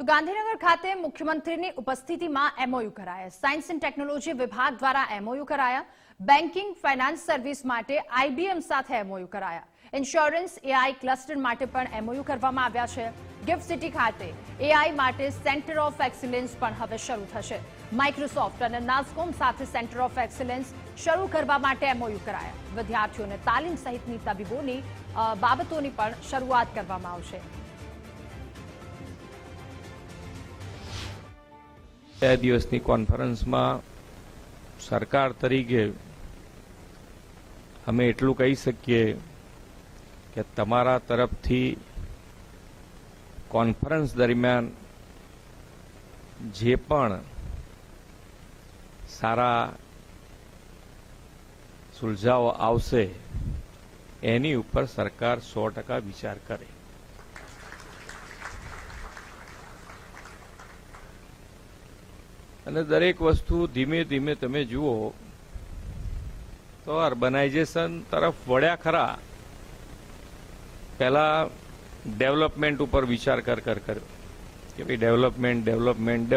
તો ગાંધીનગર ખાતે મુખ્યમંત્રીની ઉપસ્થિતિમાં એમઓયુ કરાયા। સાયન્સ એન્ડ ટેકનોલોજી વિભાગ દ્વારા એમઓયુ કરાયા। બેન્કિંગ ફાઇનાન્સ સર્વિસ માટે આઈબીએમ સાથે એમઓયુ કરાયા। ઇન્સ્યોરન્સ એઆઈ ક્લસ્ટર માટે પણ એમઓયુ કરવામાં આવ્યા છે। ગિફ્ટ સિટી ખાતે એઆઈ માટે સેન્ટર ઓફ એક્સિલન્સ પણ હવે શરૂ થશે। માઇક્રોસોફ્ટ અને નાસ્કોમ સાથે સેન્ટર ઓફ એક્સિલન્સ શરૂ કરવા માટે એમઓયુ કરાયા। વિદ્યાર્થીઓને તાલીમ સહિતની તબીબોની બાબતોની પણ શરૂઆત કરવામાં આવશે। 2 દિવસની કોન્ફરન્સમાં સરકાર તરીકે અમે એટલું કહી શકીએ કે તમારા તરફથી કોન્ફરન્સ દરમિયાન જે પણ સારા સુલઝાઓ આવશે એની ઉપર સરકાર 100% વિચાર કરે। અને દરેક વસ્તુ ધીમે ધીમે તમે જુઓ તો અર્બનાઇઝેશન તરફ વળ્યા ખરા। પહેલા ડેવલપમેન્ટ ઉપર વિચાર કર્યો કે ભાઈ ડેવલપમેન્ટ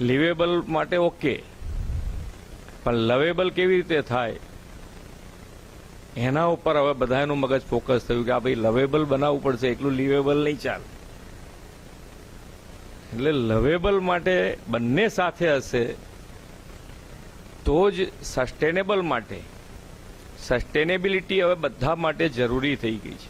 લિવેબલ માટે ઓકે, પણ લવેબલ કેવી રીતે થાય એના ઉપર હવે બધાનું મગજ ફોકસ થયું કે આ ભાઈ લવેબલ બનાવવું પડશે, એકલું લિવેબલ નહીં ચાલે। એટલે લવેબલ માટે બંને સાથે હશે તો જ સસ્ટેનેબલ માટે સસ્ટેનેબિલિટી હવે બધા માટે જરૂરી થઈ ગઈ છે।